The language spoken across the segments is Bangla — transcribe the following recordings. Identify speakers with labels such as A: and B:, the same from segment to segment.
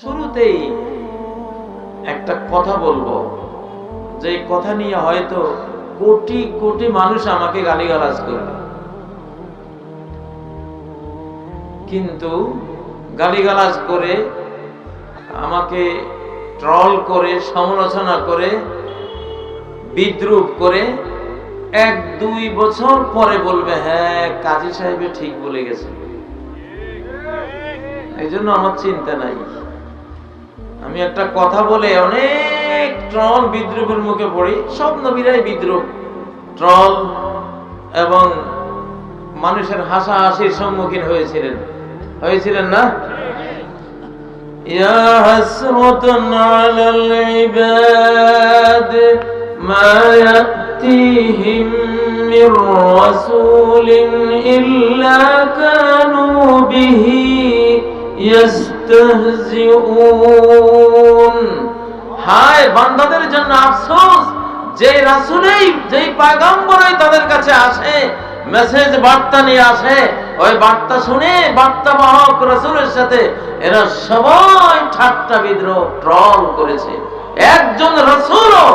A: শুরুতেই একটা কথা বলবো, যে কথা নিয়ে হয়তো কোটি কোটি মানুষ আমাকে গালিগালাজ করবে, কিন্তু গালিগালাজ করে, আমাকে ট্রল করে, সমালোচনা করে, বিদ্রূপ করে 1-2 বছর পরে বলবে হ্যাঁ কাজী সাহেব ঠিক বলে গেছে। এই জন্য আমার চিন্তা নাই। আমি একটা কথা বলে অনেক ট্রল বিদ্রূপের মুখে পড়ি। সব নবীরাই বিদ্রূপ, ট্রল এবং মানুষের হাসাহাসির সম্মুখীন হয়েছিলেন না? ইয়া হাসরাতান আলাল ইবাদ মা ইয়াতিহিম মির রাসূলিন ইল্লা কানু বিহি ইস্তাহজিউন। হায় বান্দাদের জন্য আফসোস, যে রাসূলই, যেই পয়গম্বরই তাদের কাছে আসে, মেসেজ বার্তা নিয়ে আসে, ওই বার্তা শুনে বার্তা বাহক রাসূলের সাথে এরা সবাই ঠাট্টা বিদ্রূপ ট্রল করেছে। একজন রাসূলও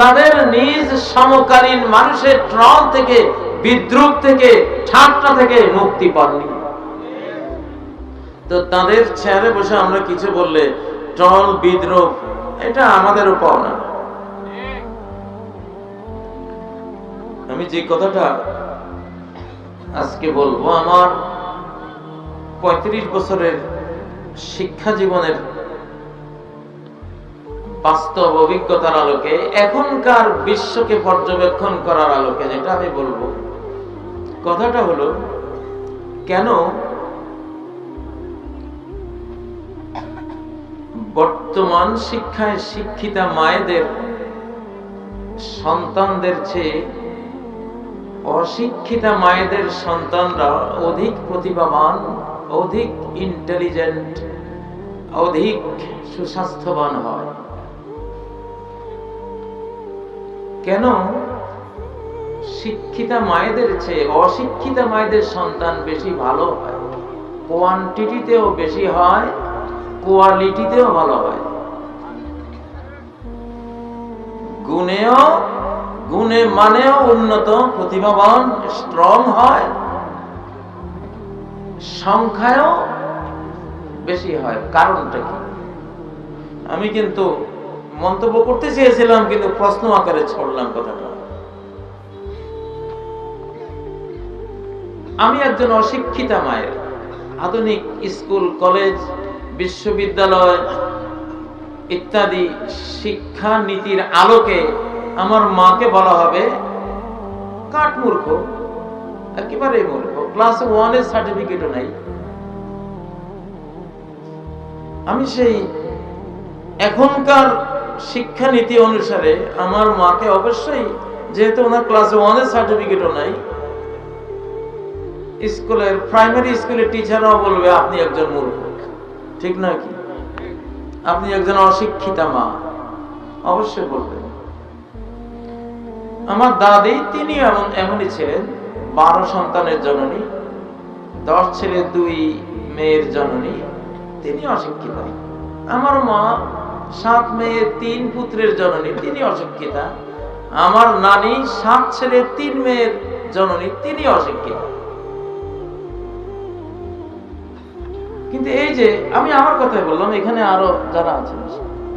A: তাদের নিজ সমকালীন মানুষের ট্রল থেকে, বিদ্রূপ থেকে, ঠাট্টা থেকে মুক্তি পাননি। তো তাদের চেয়ারে বসে আমরা কিছু বললে ট্রল বিদ্রূপ, এটা আমাদেরও পাওনা। আমি যে কথাটা আজকে বলবো, আমার 35 বছরের শিক্ষা জীবনের বাস্তব অভিজ্ঞতার আলোকে, এখনকার বিশ্বকে পর্যবেক্ষণ করার আলোকে যেটা আমি বলবো, কথাটা হলো, কেন বর্তমান শিক্ষায় শিক্ষিতা মায়েদের সন্তানদের চেয়ে অশিক্ষিতা মায়েদের সন্তানরা অধিক প্রতিভাবান, অধিক ইন্টেলিজেন্ট, অধিক সুস্বাস্থ্যবান হয়? কেন শিক্ষিতা মায়েদের চেয়ে অশিক্ষিতা মায়েদের সন্তান বেশি ভালো হয়? কোয়ান্টিটিতেও বেশি হয়, কোয়ালিটিতেও ভালো হয়। গুণে মানেও উন্নত, প্রতিভাবান, স্ট্রং হয়, সংখ্যায়ও বেশি হয়। কারণটা কি? আমি কিন্তু মন্তব্য করতে চেয়েছিলাম, কিন্তু প্রশ্ন আকারে ছড়লাম কথাটা। আমি একজন অশিক্ষিতা মায়ের, আধুনিক স্কুল, কলেজ, বিশ্ববিদ্যালয় ইত্যাদি শিক্ষা নীতির আলোকে আমার মাকে বলা হবে কাঠমূর্খ, একেবারে মূর্খ, ক্লাস 1 এর সার্টিফিকেটও নাই। আমি সেই এখনকার শিক্ষানীতি অনুসারে আমার মাকে অবশ্যই, যেহেতু ওনার ক্লাস 1 এর সার্টিফিকেটও নাই, স্কুলের, প্রাইমারি স্কুলের টিচাররাও বলবে আপনি একজন মূর্খ, ঠিক নয় কি? আপনি একজন অশিক্ষিতা মা, অবশ্যই বলবে। আমার দাদি, তিনি এমনই ছিলেন, 12 সন্তানের জননী, 10 ছেলে 2 মেয়ের জননী, তিনি অশিক্ষিতা। আমার মা 7 মেয়ে 3 পুত্রের জননী, তিনি অশিক্ষিতা। আমার নানি 7 ছেলে 3 মেয়ের জননী, তিনি অশিক্ষিতা। কিন্তু এই যে আমি আমার কথাই বললাম, এখানে আরো যারা আছেন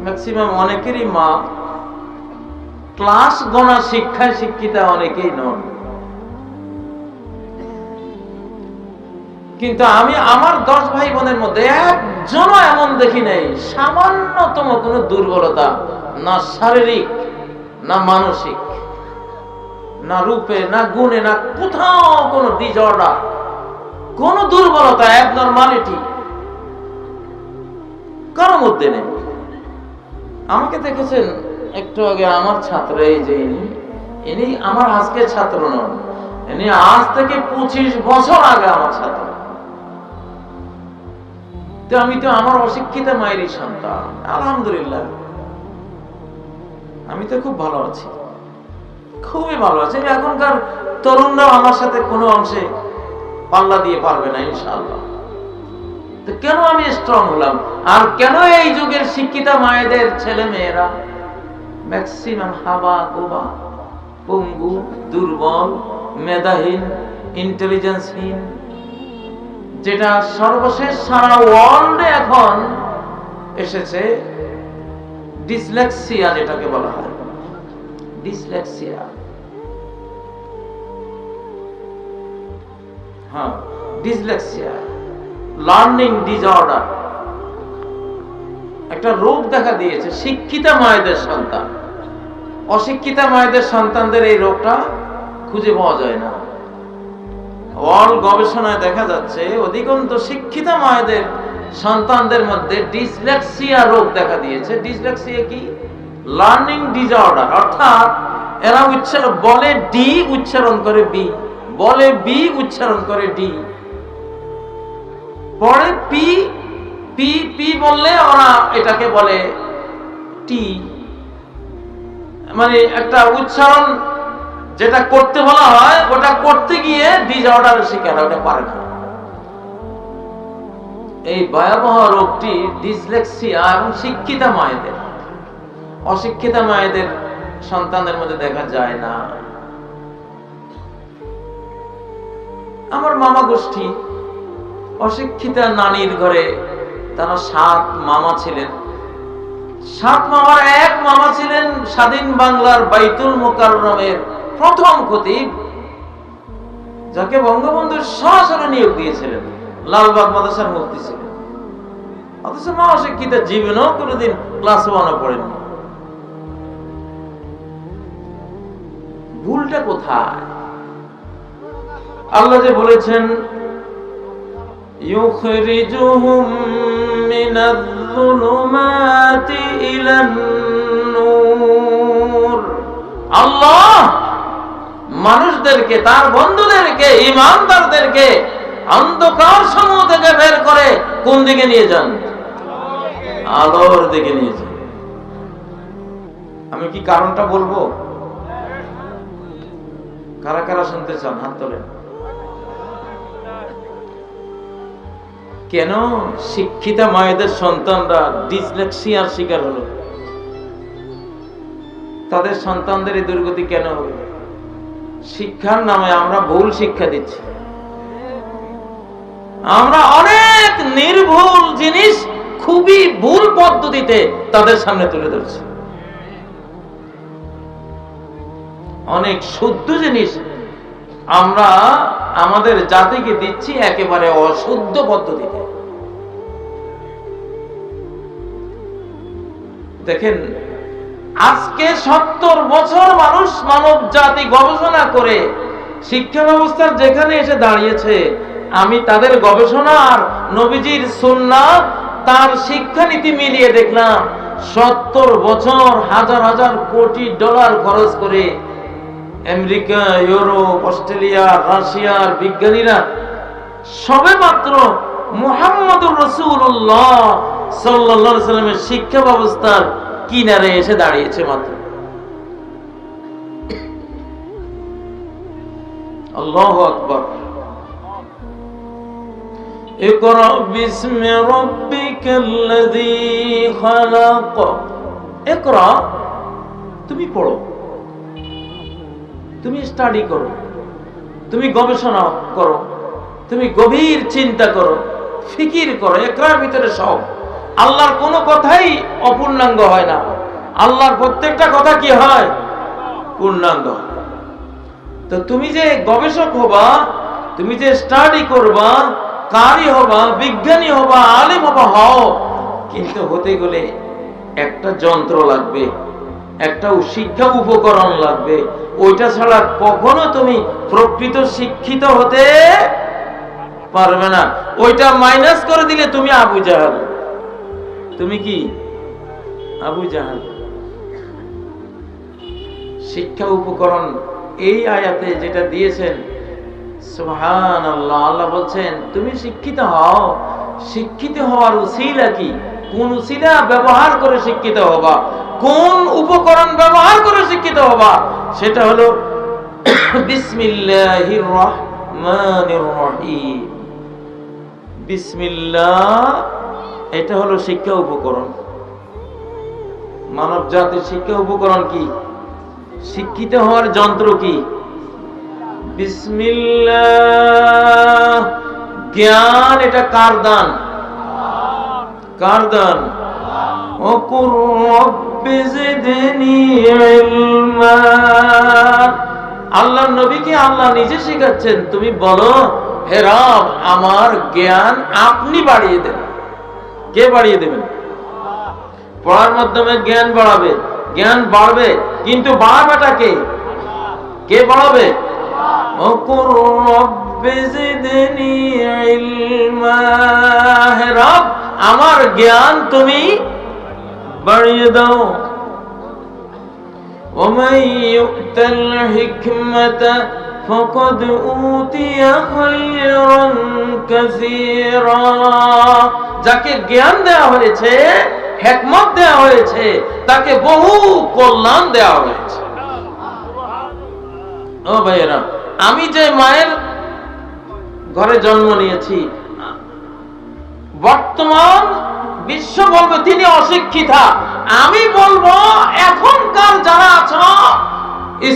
A: ম্যাক্সিমাম অনেকেরই মা ক্লাস গণা শিক্ষায় শিক্ষিতা, অনেকেই নন। কিন্তু আমি আমার 10 ভাই বোনের মধ্যে একজনও এমন দেখি নাই সামান্যতম কোনো দুর্বলতা, না শারীরিক, না মানসিক, না রূপে, না গুণে, না কোথাও কোনো ডিসঅর্ডার, কোনো দুর্বলতা, অ্যাবনরমালিটি কারোর মধ্যে নেই। আমাকে দেখেছেন একটু আগে, আমার ছাত্র, এই যে ইনি আমার আজকের ছাত্র নন, ইনি আজ থেকে 25 বছর আগে আমার ছাত্র। তো আমি তো আমার অশিক্ষিত মায়েরই সন্তান, আলহামদুলিল্লাহ। আমি তো খুব ভালো আছি, খুবই ভালো আছি। এখনকার তরুণরাও আমার সাথে কোনো অংশে পাল্লা দিয়ে পারবে না ইনশাআল্লাহ। তো কেন আমি স্ট্রং হলাম? আর কেন এই যুগের শিক্ষিতা মায়েদের ছেলে মেয়েরা ম্যাক্সিমাম হাবা গোবা, পঙ্গু, দুর্বল, মেধাহীন, ইন্টেলিজেন্সহীন, যেটা সর্বশেষ সারা ওয়ার্ল্ডে এখন এসেছে ডিসলেক্সিয়া, যেটাকে বলা হয় ডিসলেক্সিয়া। হ্যাঁ, ডিসলেক্সিয়া, লার্নিং ডিসঅর্ডার, একটা রোগ দেখা দিয়েছে শিক্ষিতা মায়েদের সন্তান। অশিক্ষিতা মায়েদের সন্তানদের এই রোগটা খুঁজে পাওয়া যায় না। ওয়ার্ল্ড গবেষণায় দেখা যাচ্ছে অধিকাংশ শিক্ষিতা মায়েদের সন্তানদের মধ্যে ডিসলেক্সিয়া রোগ দেখা দিয়েছে। ডিসলেক্সিয়া কি? লার্নিং ডিসঅর্ডার, অর্থাৎ এরা বলে ডি উচ্চারণ করে বি, বলে বি উচ্চারণ করে ডি, পরে পি পি পি বললে ওরা এটাকে বলে টি। মানে একটা উচ্চারণ যেটা করতে বলা হয় ওটা করতে গিয়ে ডিসঅর্ডারের শিকার, ওটা পারে না। এই ভয়াবহ রোগটি ডিসলেক্সিয়া এবং শিক্ষিতা মায়েদের, অশিক্ষিতা মায়েদের সন্তানদের মধ্যে দেখা যায় না। আমার মামা গোষ্ঠী অশিক্ষিতা নানির ঘরে, তারা 7 মামা ছিলেন। 7 মামার এক মামা ছিলেন স্বাধীন বাংলার বাইতুল মোকাররমের প্রথম খতিব, যাকে বঙ্গবন্ধু সরাসরি নিয়োগ দিয়েছিলেন, লালবাগ মাদ্রাসার মুফতি ছিলেন। অথচ মা অশিক্ষিতা, জীবনেও কোনোদিন ক্লাস 1-ও পড়েননি। ভুলটা কোথায়? আল্লাহ যে বলেছেন ইউখরিজুহুম মিনাজ-যুলুমাতি ইলান-নূর, আল্লাহ মানুষদেরকে, তার বন্ধুদেরকে, ঈমানদারদেরকে অন্ধকার সমূহ থেকে বের করে কোন দিকে নিয়ে যান? আলোর দিকে নিয়ে যান। আমি কি কারণটা বলবো? কারা কারা শুনতে চান? হাত তোলেন। কেন শিক্ষিতা মায়েদের সন্তানরা ডিসলেক্সিয়ার শিকার হলো? তাদের সন্তানদের এই দুর্গতি কেন হলো? শিক্ষার নামে আমরা ভুল শিক্ষা দিচ্ছি। আমরা অনেক নির্ভুল জিনিস খুবই ভুল পদ্ধতিতে তাদের সামনে তুলে ধরছি। অনেক শুদ্ধ জিনিস আমরা আমাদের জাতিকে দিচ্ছি একেবারে অশুদ্ধ পদ্ধতিতে। দেখেন, আজকে 70 বছর মানুষ, মানব জাতি গবেষণা করে শিক্ষা ব্যবস্থার যেখানে এসে দাঁড়িয়েছে, আমি তাদের গবেষণা আর নবীজির সুন্নাহ, তার শিক্ষানীতি মিলিয়ে দেখলাম 70 বছর হাজার হাজার কোটি ডলার খরচ করে আমেরিকা, ইউরোপ, অস্ট্রেলিয়া, রাশিয়ার বিজ্ঞানীরা সবে মাত্র মুহাম্মদুর রাসূলুল্লাহ সাল্লাল্লাহু আলাইহি সাল্লামের শিক্ষা ব্যবস্থার কিনারে এসে দাঁড়িয়েছে মাত্র। আল্লাহু আকবার। ইকরা বিসমি রাব্বিকাল্লাযী খালাক। ইকরা, তুমি পড়ো, তুমি স্টাডি করো, তুমি গবেষণা করো, তুমি গভীর চিন্তা করো, ফিকির করো। একরার ভিতরে সব। আল্লাহর কোনো কথাই অপূর্ণাঙ্গ হয় না। আল্লাহর প্রত্যেকটা কথা কি হয়? পূর্ণাঙ্গ। তো তুমি যে গবেষক হবা, তুমি যে স্টাডি করবা, কারি হবা, বিজ্ঞানী হবা, আলেম হবা, হও, কিন্তু হতে গেলে একটা যন্ত্র লাগবে, একটা শিক্ষা উপকরণ লাগবে। ওইটা ছাড়া কখনো তুমি প্রকৃত শিক্ষিত হতে পারবে না। ওইটা মাইনাস করে দিলে তুমি আবু জাহাল। তুমি কি? আবু জাহাল। শিক্ষা উপকরণ এই আয়াতে যেটা দিয়েছেন, সুবহানাল্লাহ, আল্লাহ বলছেন তুমি শিক্ষিত হও। শিক্ষিত হওয়ার উসিলা কি? কোন উসিলা ব্যবহার করে শিক্ষিত হবা, কোন উপকরণ ব্যবহার করে শিক্ষিত হবা? সেটা হলো বিসমিল্লাহির রহমানির রহিম। বিসমিল্লাহ, এটা হলো শিক্ষা উপকরণ। মানব জাতির শিক্ষা উপকরণ কি? শিক্ষিত হওয়ার যন্ত্র কি? বিসমিল্লাহ। জ্ঞান এটা কার দান? কার দান? ওকুর রব্বি জিদনি ইলমা। আল্লাহর নবীকে আল্লাহ নিজে শেখাচ্ছেন, তুমি বলো হে রব আমার জ্ঞান আপনি বাড়িয়ে দেন। কে বাড়িয়ে দেবেন? পড়ার মাধ্যমে জ্ঞান বাড়াবে, জ্ঞান বাড়বে, কিন্তু বাড়াবেটা কে? কে বাড়াবে? ওকুর রব্বি জিদনি ইলমা। হে রব আমার জ্ঞান তুমি বাড়িয়ে দাও। ওমান ইউতাল হিকমাতা ফাকাদ উতিয়া খায়রান কাসীরা। যাকে জ্ঞান দেওয়া হয়েছে, হিকমত দেওয়া হয়েছে, তাকে বহু কল্যাণ দেওয়া হয়েছে। ও ভাইয়েরা, আমি যে মায়ের ঘরে জন্ম নিয়েছি, বর্তমান বিশ্ব বলবে তিনি অশিক্ষিতা, আমি বলবো এখনকার যারা আছো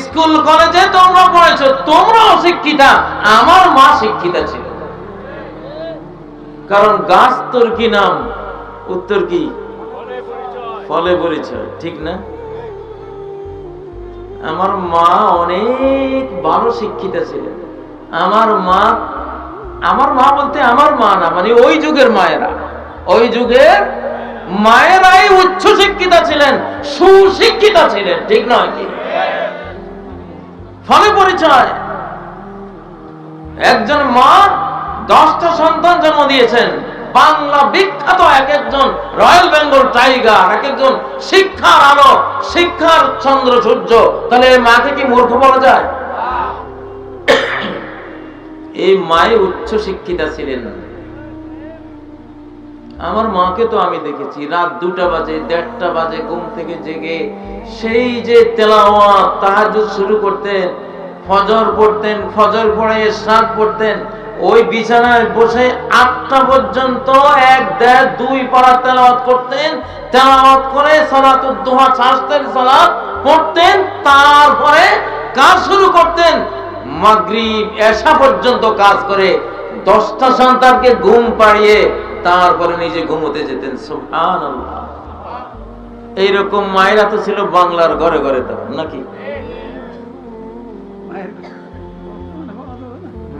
A: স্কুল কলেজে তোমরা পড়েছো তোমরা অশিক্ষিতা, আমার মা শিক্ষিতা ছিল। কারণ গাছ তোর কি নাম? উত্তর কি? ফলে পরিচয়, ঠিক না? আমার মা অনেক ভালো শিক্ষিতা ছিলেন। আমার মা বলতে আমার মা না, মানে ওই যুগের মায়েরা, ওই যুগের মায়েরাই উচ্চ শিক্ষিতা ছিলেন, সুশিক্ষিতা ছিলেন, ঠিক নয় কি? ফলে পরিচয়। একজন মা 10টা সন্তান জন্ম দিয়েছেন, বাংলা বিখ্যাত এক একজন রয়্যাল বেঙ্গল টাইগার, এক একজন শিক্ষার আলো, শিক্ষার চন্দ্র সূর্য। তাহলে এই মাকে কি মূর্খ বলা যায়? এই মায়ে উচ্চ শিক্ষিতা ছিলেন। আমার মাকে তো আমি দেখেছি রাত 2টা বাজে 1:30 বাজে ঘুম থেকে জেগে সেই যে তেলাওয়াত তাহাজ্জুদ শুরু করতেন, ফজর পড়তেন, ফজর পড়ে ইশরাক পড়তেন, ওই বিছানায় বসে 8টা পর্যন্ত 1, 1.5, 2 পারা তেলাওয়াত করতেন। তেলাওয়াত করে সালাতুদ দুহা, চাষতের সালাত পড়তেন, তারপরে কাজ শুরু করতেন। মাগরিব এশা পর্যন্ত কাজ করে 10টা সন্তানকে ঘুম পাড়িয়ে তারপরে নিজে ঘুমোতে যেতেন। সুবহানাল্লাহ। এইরকম মায়েরা তো ছিল বাংলার ঘরে ঘরে, তখন নাকি?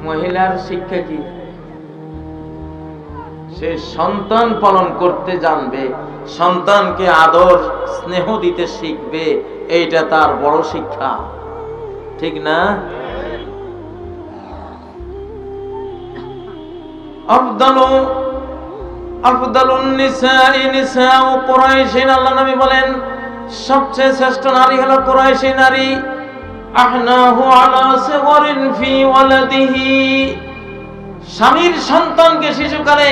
A: মহিলার শিক্ষা কি? সে সন্তান পালন করতে জানবে, সন্তানকে আদর স্নেহ দিতে শিখবে, এইটা তার বড় শিক্ষা, ঠিক না? আফদালুন নিসাই নিসাউ কুরাইশিন। আল্লাহ নবী বলেন সবচেয়ে শ্রেষ্ঠ নারী হলো কুরাইশি নারী। আহনাহু আলা সিগরিন ফি ওয়ালাদিহি। স্বামীর সন্তানকে শিশুকালে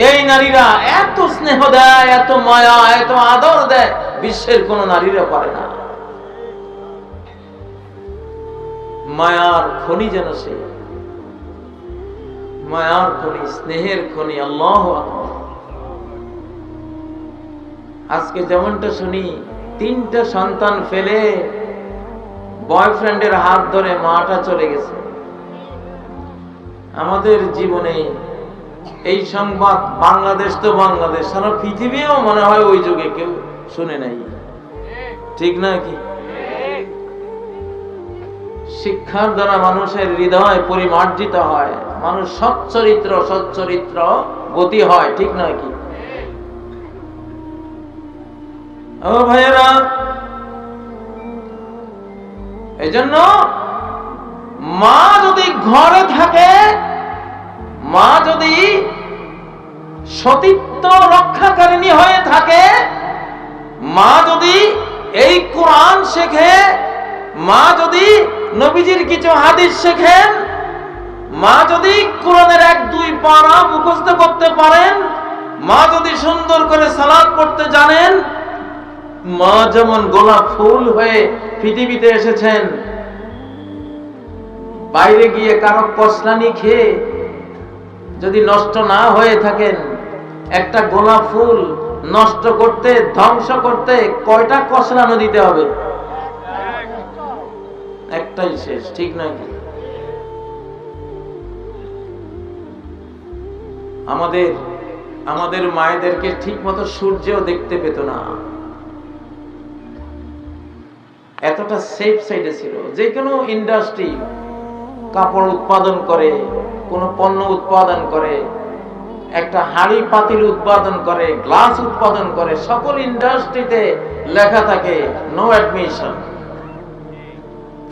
A: এই নারীরা এত স্নেহ দেয়, এত মায়া, এত আদর দেয়, বিশ্বের কোন নারীরা পারে না। মায়ার খনি যেন সে, মায়ার খনি, স্নেহের খনি। আল্লাহু আকবার। আজকে যেমনটা শুনি 3টা সন্তান ফেলে বয়ফ্রেন্ডের হাত ধরে মাটা চলে গেছে। আমাদের জীবনে এই সংবাদ, বাংলাদেশ তো বাংলাদেশ, সারা পৃথিবীও মনে হয় ওই যুগে কেউ শুনে নাই, ঠিক না কি? শিক্ষার দ্বারা মানুষের হৃদয় পরিমার্জিত হয়, মানুষ সচ্চরিত্র গতি হয়, ঠিক নয় কি? ও ভাইয়েরা, এই জন্য মা যদি ঘরে থাকে, মা যদি সতীত্ব রক্ষাকারিণী হয়ে থাকে, মা যদি এই কোরআন শেখে, মা যদি নবীজির কিছু হাদিস শেখেন, মা যদি কোরআনের 1-2 পারা মুখস্থ করতে পারেন, মা যদি সুন্দর করে সালাত পড়তে জানেন, মা যেমন গোলাপ ফুল হয়ে পৃথিবীতে এসেছেন, বাইরে গিয়ে কারো কসলানি খেয়ে যদি নষ্ট না হয়ে থাকেন, একটা গোলাপ ফুল নষ্ট করতে, ধ্বংস করতে কয়টা কসলানো দিতে হবে? একটাই শেষ, ঠিক নাকি? আমাদের মায়েদেরকে ঠিক মতো সূর্যও দেখতে পেত না, এতটা সেফ সাইডে ছিল। যে কোনো ইন্ডাস্ট্রি কাপড় উৎপাদন করে, কোন পণ্য উৎপাদন করে, একটা হাড়ি পাতিল উৎপাদন করে, গ্লাস উৎপাদন করে, সকল ইন্ডাস্ট্রিতে লেখা থাকে নো অ্যাডমিশন,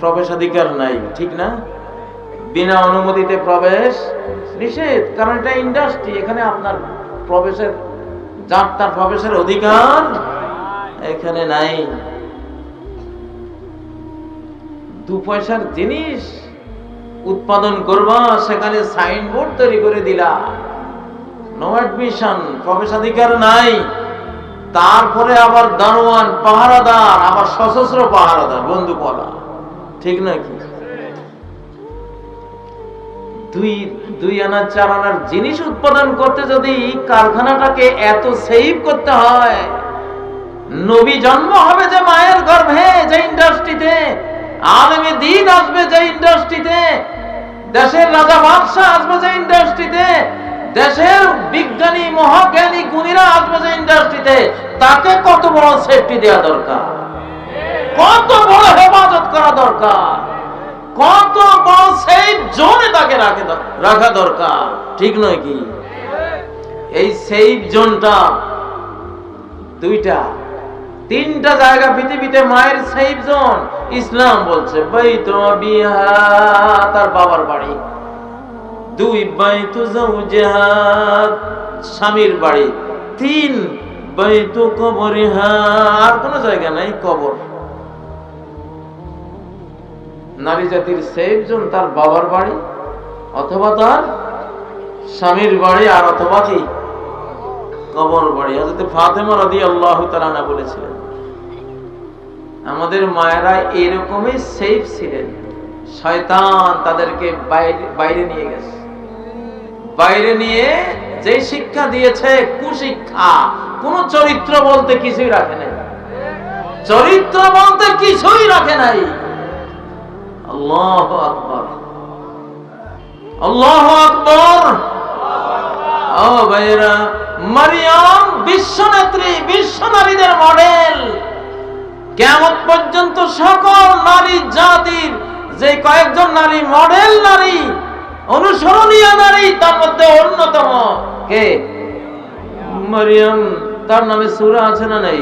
A: প্রবেশাধিকার নাই, ঠিক না? বিনা অনুমতিতে প্রবেশ নিষেধ, কারণ এটা ইন্ডাস্ট্রি, এখানে আপনার প্রবেশের, যার তার প্রবেশের অধিকার এখানে নাই। 2 পয়সার জিনিস উৎপাদন করবা, সেখানে সাইনবোর্ড তৈরি করে দিলা নো অ্যাডমিশন, প্রবেশাধিকার নাই। তারপরে আবার দারোয়ান, পাহারাদার, আবার সশস্ত্র পাহারাদার, বন্দুকওয়ালা, ঠিক নাকি? 2 আনা 4 আনার জিনিস উৎপাদন করতে যদি কারখানাটাকে এত সেভ করতে হয়, নবী জন্ম হবে যে মায়ের গর্ভে, যে ইন্ডাস্ট্রিতে আলেমে দ্বীন আসবে, যে ইন্ডাস্ট্রিতে দেশের রাজা বাদশাহ আসবে, যে ইন্ডাস্ট্রিতে দেশের বিজ্ঞানী মহাজ্ঞানী গুণীরা আসবে, যে ইন্ডাস্ট্রিতে, তাকে কত বড় সেফটি দেওয়া দরকার, কত বড় হেফাজত করা দরকার, কত বড় সেফ জোনে তাকে রাখা দরকার, ঠিক নয় কি? এই সেফ জোনটা 2টা 3টা জায়গা পৃথিবীতে মায়ের সেফ জোন ইসলাম বলছে। বাইতু আবিহা, তার বাবার বাড়ি। 2 বাইতু যাওজিহা, স্বামীর বাড়ি। 3 বাইতু কবরিহা, আর কোন জায়গা নাই, কবর। নারী জাতির সেফ জোন তার বাবার বাড়ি, অথবা তার স্বামীর বাড়ি, আর অথবা কি কবর বাড়ি। হযরত ফাতেমা রাদিয়াল্লাহু তাআলা আনহা বলেছিলেন, আমাদের মায়েরা এরকমই সেফ ছিলেন, শয়তান তাদেরকে বাইরে নিয়ে গেছে, বাইরে নিয়ে যে শিক্ষা দিয়েছে কুশিক্ষা, কোন চরিত্র বলতে কিছুই রাখে নাই, চরিত্র বলতে কিছুই রাখে নাই। আল্লাহু আকবার, আল্লাহু আকবার। ও ভাইরা, মারিয়াম বিশ্বনেত্রী, বিশ্ব নারীদের মডেল। কিয়ামত পর্যন্ত সকল নারী জাতির যে কয়েকজন নারী মডেল নারী, অনুসরণীয় নারী, তার মধ্যে অন্যতম কে? মারিয়াম। তার নামে সূরা আছে না নাই?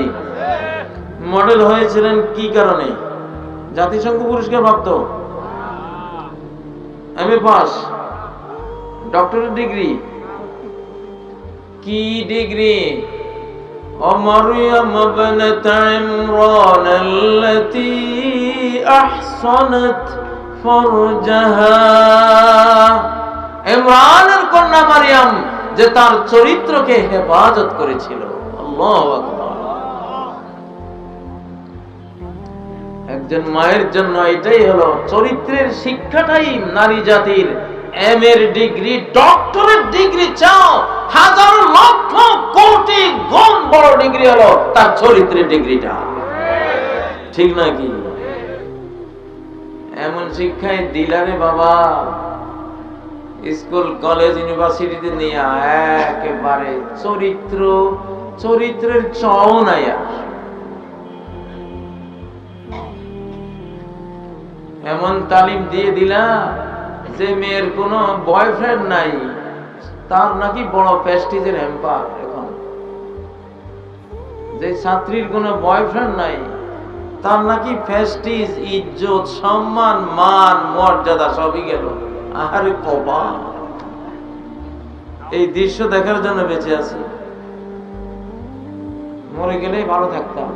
A: মডেল হয়েছিলেন কি কারণে? জাতিসংঘ পুরস্কার প্রাপ্ত, এমএ পাস, ডক্টরেট ডিগ্রি। কি ডিগ্রি? ومريم ابنة عمران التي أحصنت فرجها। ইমরানের কন্যা মারিয়াম, যে তার চরিত্রকে হেফাজত করেছিল। আল্লাহু আকবার। একজন মায়ের জন্য এটাই হলো চরিত্রের শিক্ষাটাই নারী জাতির এম এর ডিগ্রি, ডক্টরেট ডিগ্রি চাও, হাজার লক্ষ কোটি গুণ বড় ডিগ্রি হলো তার চরিত্রের ডিগ্রিটা, ঠিক নাকি? এমন শিক্ষায় দিলারে বাবা, স্কুল কলেজ ইউনিভার্সিটিতে নিয়ে একেবারে চরিত্রের চও নাই। এমন তালিম দিয়ে দিলা যে মেয়ের কোনো বয়ফ্রেন্ড নাই, তার নাকি বড় প্রেস্টিজের হ্যাম্পার। এখন যে ছাত্রীর কোনো বয়ফ্রেন্ড নাই, তার নাকি প্রেস্টিজ, ইজ্জত, সম্মান, মান, মর্যাদা সবই গেল। আরে কপাল! এই দৃশ্য দেখার জন্য বেঁচে আছি, মরে গেলেই ভালো থাকতাম।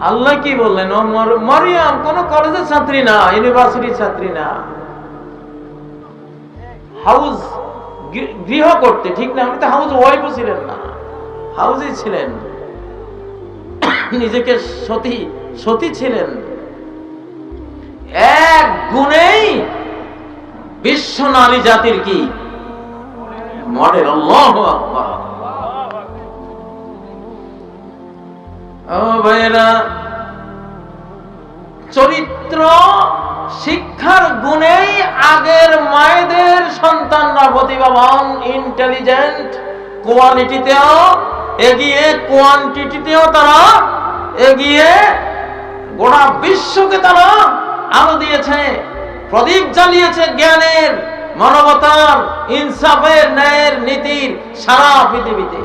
A: আল্লাহ কি বললেন? ও মারিয়াম কোন কলেজের ছাত্রী না, ইউনিভার্সিটির ছাত্রী না, হাউস গৃহ করতে, ঠিক না? উনি তো হাউস ওয়াইফও ছিলেন না, হাউসই ছিলেন, নিজেকে সতী ছিলেন। এক গুণেই বিশ্ব নারী জাতির কি মডেল। আল্লাহু আকবার। ও ভাইরা, চরিত্র শিক্ষার গুণেই আগের মায়েদের সন্তানরা প্রতিভাবান, ইন্টেলিজেন্ট, কোয়ালিটিতেও এগিয়ে, কোয়ান্টিটিতেও তারা এগিয়ে, গোটা বিশ্বকে তারা আলো দিয়েছে, প্রদীপ জ্বালিয়েছে জ্ঞানের, মানবতার, ইনসাফের, ন্যায়ের, নীতির সারা পৃথিবীতে।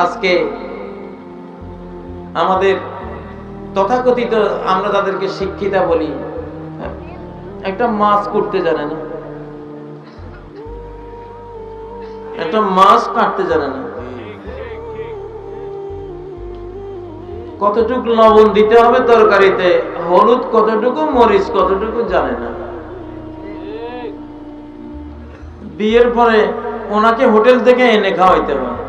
A: আজকে আমাদের তথাকথিত আমরা তাদেরকে শিক্ষিতা বলি, একটা মাছ করতে জানে না, একটা মাছ কাটতে জানে না, কতটুকু লবণ দিতে হবে তরকারিতে, হলুদ কতটুকু, মরিচ কতটুকু জানে না। বিয়ের পরে ওনাকে হোটেল থেকে এনে খাওয়াইতে হবে,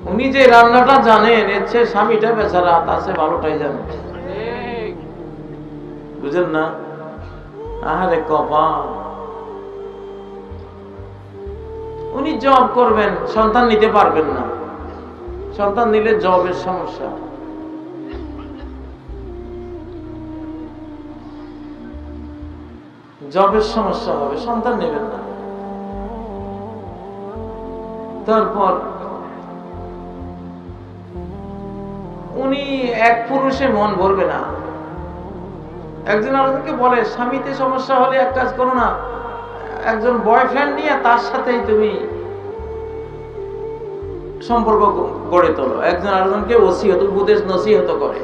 A: উনি যে রান্নাটা জানেন এর চেয়ে স্বামীটা বেচারা তার চেয়ে ভালোটাই জানে, বুঝেন না? আহারে কপাল। উনি জব করবেন, সন্তান নিতে পারবেন না, সন্তান নিলে জবের সমস্যা, জবের সমস্যা হবে, সন্তান নেবেন না। তারপর উনি এক পুরুষে মন ভরবে না। একজন আরেকজনকে বলে, স্বামীতে সমস্যা হলে এক কাজ করো না, একজন বয়ফ্রেন্ড নিয়ে তার সাথেই তুমি সম্পর্ক গড়ে তোলো। একজন আরেকজনকে ওসিয়ত, উপদেশ, নসিহত করে।